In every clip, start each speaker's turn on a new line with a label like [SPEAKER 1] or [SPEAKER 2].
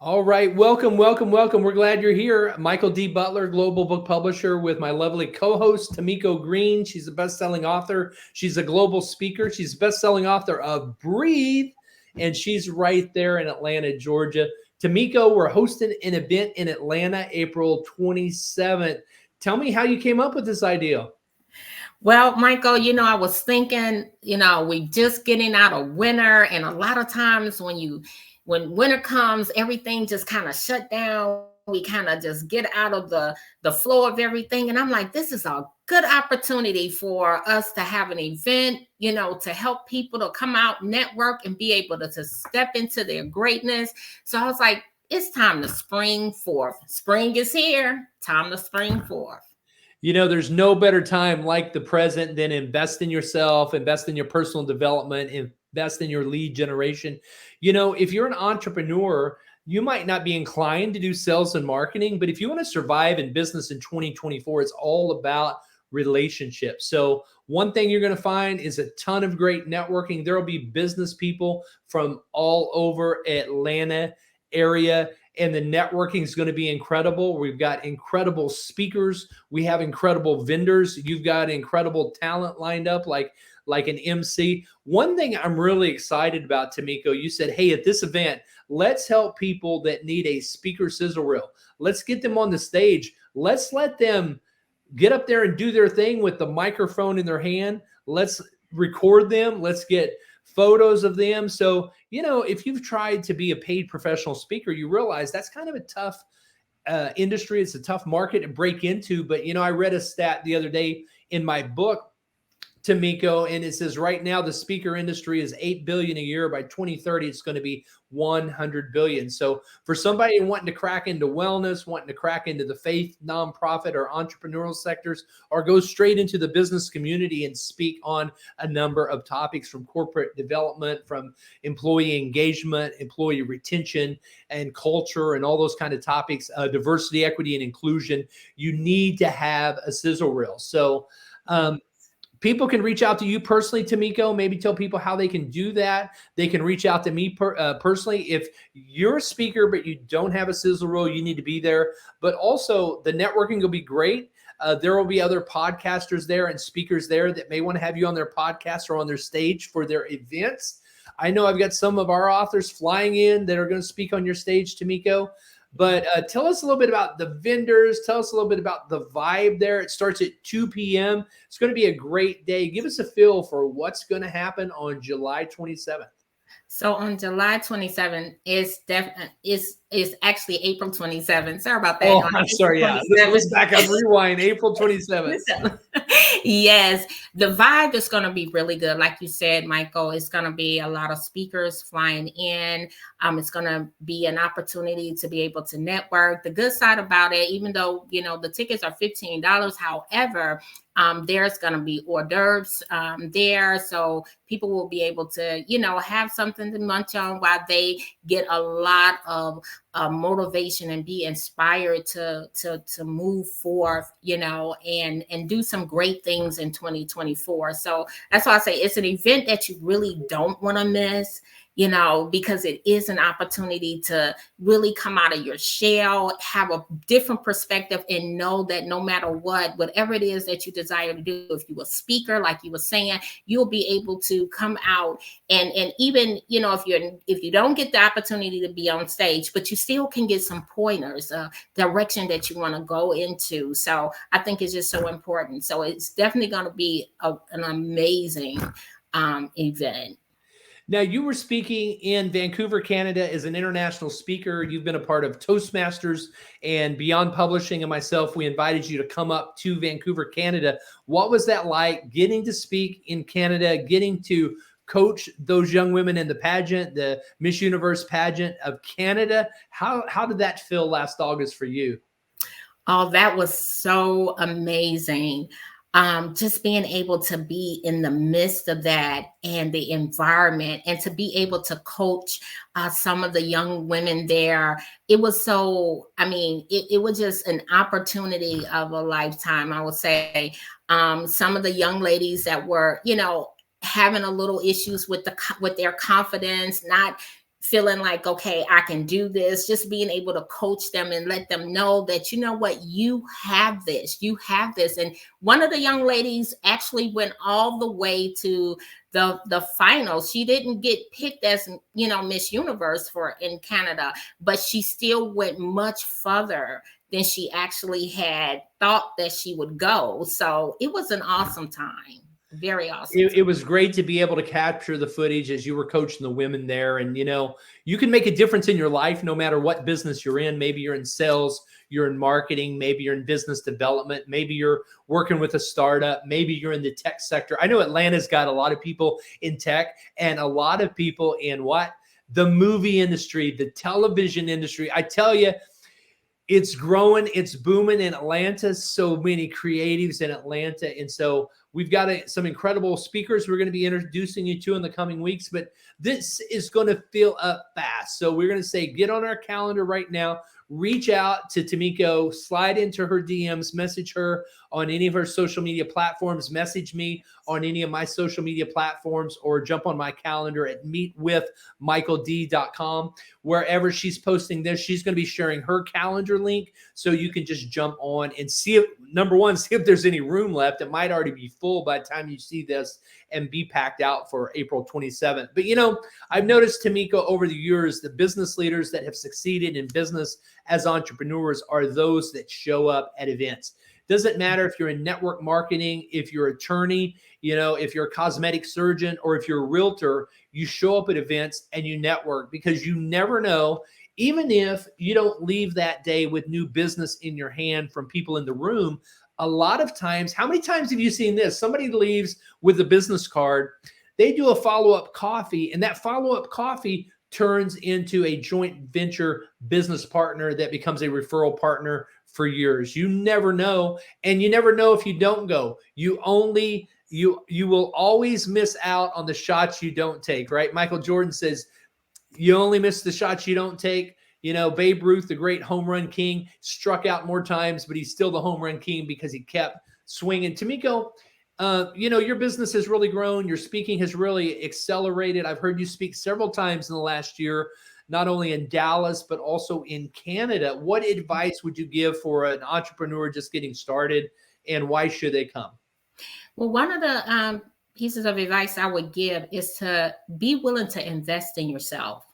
[SPEAKER 1] All right. Welcome, welcome, welcome. We're glad you're here. Michael D. Butler, global book publisher, with my lovely co host, Tamyko Green. She's a best selling author. She's a global speaker. She's a best selling author of Breathe, and she's right there in Atlanta, Georgia. Tamyko, we're hosting an event in Atlanta, April 27th. Tell me how you came up with this idea.
[SPEAKER 2] Well, Michael, I was thinking, we just getting out of winter, and a lot of times when winter comes, everything just kind of shut down. We kind of just get out of the flow of everything, and I'm like, this is a good opportunity for us to have an event, to help people to come out, network, and be able to step into their greatness. So I was like, it's time to spring forth. Spring is here. Time to spring forth.
[SPEAKER 1] There's no better time like the present than invest in yourself, invest in your personal development, invest in your lead generation. If you're an entrepreneur, you might not be inclined to do sales and marketing, but if you want to survive in business in 2024, it's all about relationships. So one thing you're going to find is a ton of great networking. There will be business people from all over Atlanta area, and the networking is going to be incredible. We've got incredible speakers. We have incredible vendors. You've got incredible talent lined up, like an MC. One thing I'm really excited about, Tamyko, you said, hey, at this event, let's help people that need a speaker sizzle reel. Let's get them on the stage. Let's let them get up there and do their thing with the microphone in their hand. Let's record them. Let's get photos of them. So, if you've tried to be a paid professional speaker, you realize that's kind of a tough industry. It's a tough market to break into. But, I read a stat the other day in my book, Tamyko, and it says right now the speaker industry is $8 billion a year. By 2030, it's going to be $100 billion. So for somebody wanting to crack into wellness, wanting to crack into the faith, nonprofit, or entrepreneurial sectors, or go straight into the business community and speak on a number of topics, from corporate development, from employee engagement, employee retention, and culture, and all those kind of topics, diversity, equity, and inclusion, you need to have a sizzle reel. So, people can reach out to you personally, Tamyko. Maybe tell people how they can do that. They can reach out to me personally. If you're a speaker but you don't have a sizzle reel, you need to be there. But also, the networking will be great. There will be other podcasters there and speakers there that may want to have you on their podcast or on their stage for their events. I know I've got some of our authors flying in that are going to speak on your stage, Tamyko. But tell us a little bit about the vendors. Tell us a little bit about the vibe there. It starts at 2 p.m. It's going to be a great day. Give us a feel for what's going to happen on July 27th.
[SPEAKER 2] So on July 27th is actually April 27th. Sorry about that.
[SPEAKER 1] Oh, I'm sorry. Yeah, let's back up. Rewind. April 27th.
[SPEAKER 2] Yes, the vibe is going to be really good. Like you said, Michael, it's going to be a lot of speakers flying in. It's going to be an opportunity to be able to network. The good side about it, even though, the tickets are $15, however, there's going to be hors d'oeuvres there. So people will be able to, have something to munch on while they get a lot of motivation and be inspired to move forth, and do some great things in 2024. So that's why I say it's an event that you really don't want to miss, because it is an opportunity to really come out of your shell, have a different perspective, and know that no matter whatever it is that you desire to do, if you're a speaker, like you were saying, you'll be able to come out and even, if you don't get the opportunity to be on stage, but you still can get some pointers, direction that you want to go into. So I think it's just so important. So it's definitely going to be an amazing event.
[SPEAKER 1] Now, you were speaking in Vancouver, Canada as an international speaker. You've been a part of Toastmasters and Beyond Publishing, and myself, we invited you to come up to Vancouver, Canada. What was that like, getting to speak in Canada, getting to coach those young women in the pageant, the Miss Universe pageant of Canada? How did that feel last August for you?
[SPEAKER 2] Oh, that was so amazing. Just being able to be in the midst of that and the environment, and to be able to coach some of the young women there. It was so, it was just an opportunity of a lifetime, I would say. Some of the young ladies that were, having a little issues with their confidence, not feeling like, okay, I can do this, just being able to coach them and let them know that, you know what, you have this, you have this. And one of the young ladies actually went all the way to the finals. She didn't get picked as, you know, Miss Universe for in Canada, but she still went much further than she actually had thought that she would go. So it was an awesome time. Very awesome.
[SPEAKER 1] It was great to be able to capture the footage as you were coaching the women there. And, you know, you can make a difference in your life no matter what business you're in. Maybe you're in sales, you're in marketing, maybe you're in business development, maybe you're working with a startup, maybe you're in the tech sector. I know Atlanta's got a lot of people in tech and a lot of people in what? The movie industry, the television industry. I tell you, it's growing, it's booming in Atlanta. So many creatives in Atlanta. And so we've got some incredible speakers we're going to be introducing you to in the coming weeks, but this is going to fill up fast. So we're going to say, get on our calendar right now, reach out to Tamyko, slide into her DMs, message her on any of her social media platforms, message me on any of my social media platforms, or jump on my calendar at meetwithmichaeld.com. Wherever she's posting this, she's going to be sharing her calendar link, so you can just jump on and see if, number one, see if there's any room left. It might already be full by the time you see this and be packed out for April 27th. But, you know, I've noticed, Tamyko, over the years, the business leaders that have succeeded in business as entrepreneurs are those that show up at events. Doesn't matter if you're in network marketing, if you're an attorney, you know, if you're a cosmetic surgeon, or if you're a realtor, you show up at events and you network, because you never know, even if you don't leave that day with new business in your hand from people in the room. A lot of times, how many times have you seen this? Somebody leaves with a business card, they do a follow-up coffee, and that follow-up coffee turns into a joint venture business partner that becomes a referral partner for years. You never know. And you never know if you don't go. You will always miss out on the shots you don't take, right? Michael Jordan says, you only miss the shots you don't take. You know, Babe Ruth, the great home run king, struck out more times, but he's still the home run king because he kept swinging. Tamyko, you know, your business has really grown. Your speaking has really accelerated. I've heard you speak several times in the last year, not only in Dallas, but also in Canada. What advice would you give for an entrepreneur just getting started, and why should they come?
[SPEAKER 2] Well, one of the pieces of advice I would give is to be willing to invest in yourself.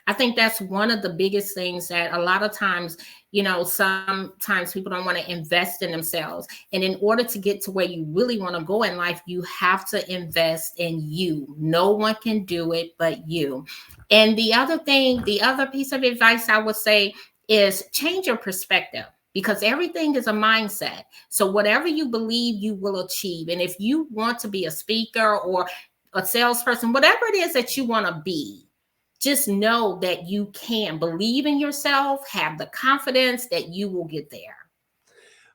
[SPEAKER 2] I think that's one of the biggest things that a lot of times, you know, sometimes people don't want to invest in themselves. And in order to get to where you really want to go in life, you have to invest in you. No one can do it but you. And the other piece of advice I would say is change your perspective, because everything is a mindset. So whatever you believe, you will achieve. And if you want to be a speaker or a salesperson, whatever it is that you want to be, just know that you can believe in yourself, have the confidence that you will get there.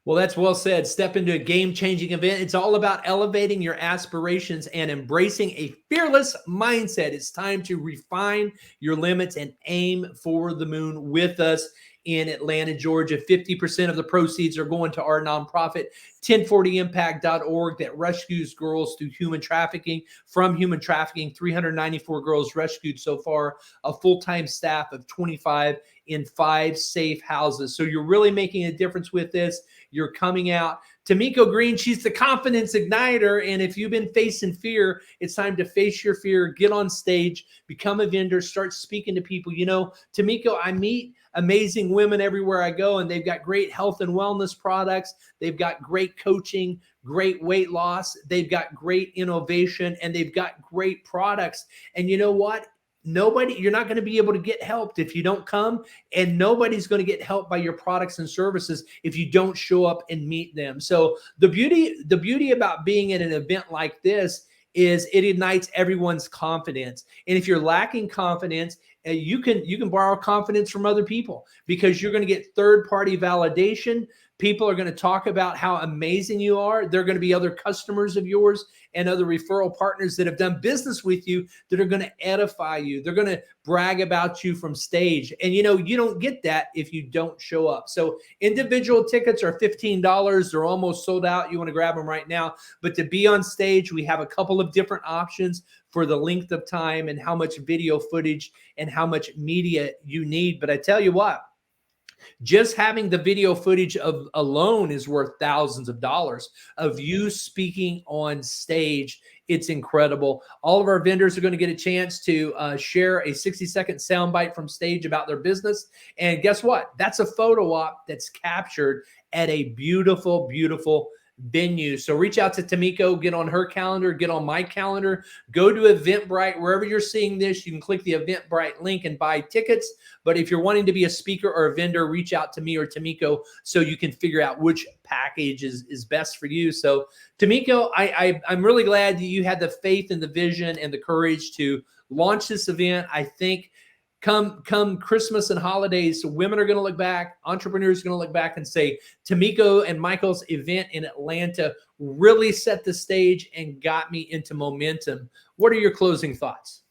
[SPEAKER 1] Well, that's well said. Step into a game-changing event. It's all about elevating your aspirations and embracing a fearless mindset. It's time to refine your limits and aim for the moon with us in Atlanta, Georgia. 50% of the proceeds are going to our nonprofit, 1040impact.org, that rescues girls through human trafficking. From human trafficking, 394 girls rescued so far, a full-time staff of 25 in 5 safe houses. So you're really making a difference with this. You're coming out. Tamyko Green, she's the confidence igniter. And if you've been facing fear, it's time to face your fear, get on stage, become a vendor, start speaking to people. You know, Tamyko, I meet amazing women everywhere I go, and they've got great health and wellness products. They've got great coaching, great weight loss. They've got great innovation, and they've got great products. And you know what? You're not going to be able to get helped if you don't come, and nobody's going to get helped by your products and services if you don't show up and meet them. So the beauty about being at an event like this is it ignites everyone's confidence. And if you're lacking confidence, you can borrow confidence from other people, because you're going to get third-party validation. People are going to talk about how amazing you are. There are going to be other customers of yours and other referral partners that have done business with you that are going to edify you. They're going to brag about you from stage. And, you know, you don't get that if you don't show up. So individual tickets are $15. They're almost sold out. You want to grab them right now. But to be on stage, we have a couple of different options. for the length of time and how much video footage and how much media you need. But I tell you what, just having the video footage of alone is worth thousands of dollars of you speaking on stage. It's incredible. All of our vendors are going to get a chance to share a 60-second soundbite from stage about their business. And guess what? That's a photo op that's captured at a beautiful, beautiful venue. So reach out to Tamyko, get on her calendar, get on my calendar, go to Eventbrite. Wherever you're seeing this, you can click the Eventbrite link and buy tickets. But if you're wanting to be a speaker or a vendor, reach out to me or Tamyko so you can figure out which package is best for you. So Tamyko, I'm really glad that you had the faith and the vision and the courage to launch this event. I think come Christmas and holidays, women are going to look back, entrepreneurs are going to look back and say, Tamyko and Michael's event in Atlanta really set the stage and got me into momentum. What are your closing thoughts?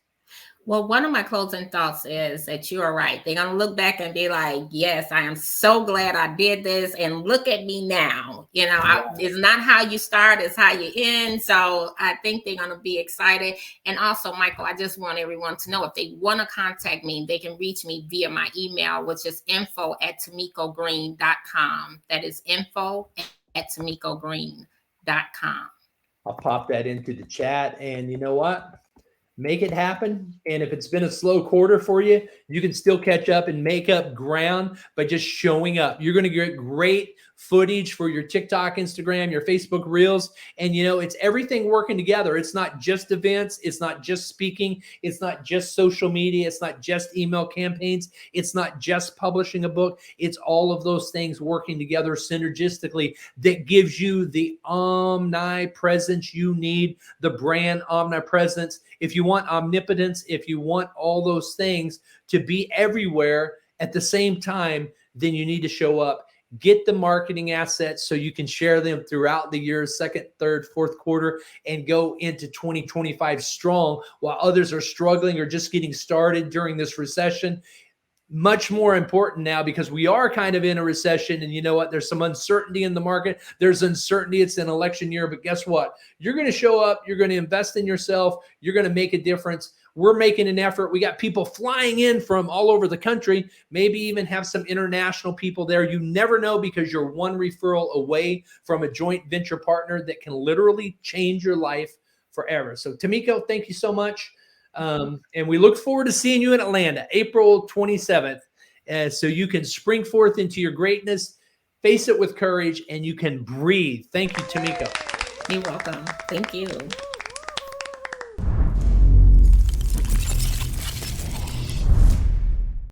[SPEAKER 2] Well, one of my closing thoughts is that you are right. They're going to look back and be like, yes, I am so glad I did this. And look at me now. You know, it's not how you start, it's how you end. So I think they're going to be excited. And also, Michael, I just want everyone to know if they want to contact me, they can reach me via my email, which is info@tamykogreen.com. That is info@tamykogreen.com.
[SPEAKER 1] I'll pop that into the chat. And you know what? Make it happen. And if it's been a slow quarter for you, you can still catch up and make up ground by just showing up. You're going to get great footage for your TikTok, Instagram, your Facebook Reels. And, you know, it's everything working together. It's not just events. It's not just speaking. It's not just social media. It's not just email campaigns. It's not just publishing a book. It's all of those things working together synergistically that gives you the omnipresence you need, the brand omnipresence. If you want omnipotence, if you want all those things to be everywhere at the same time, then you need to show up. Get the marketing assets so you can share them throughout the year, second, third, fourth quarter, and go into 2025 strong while others are struggling or just getting started during this recession. Much more important now because we are kind of in a recession, and you know what? There's some uncertainty in the market. There's uncertainty. It's an election year, but guess what? You're going to show up. You're going to invest in yourself. You're going to make a difference. We're making an effort. We got people flying in from all over the country, maybe even have some international people there. You never know because you're one referral away from a joint venture partner that can literally change your life forever. So Tamyko, thank you so much. And we look forward to seeing you in Atlanta, April 27th. So you can spring forth into your greatness, face it with courage, and you can breathe. Thank you, Tamyko.
[SPEAKER 2] You're welcome. Thank you.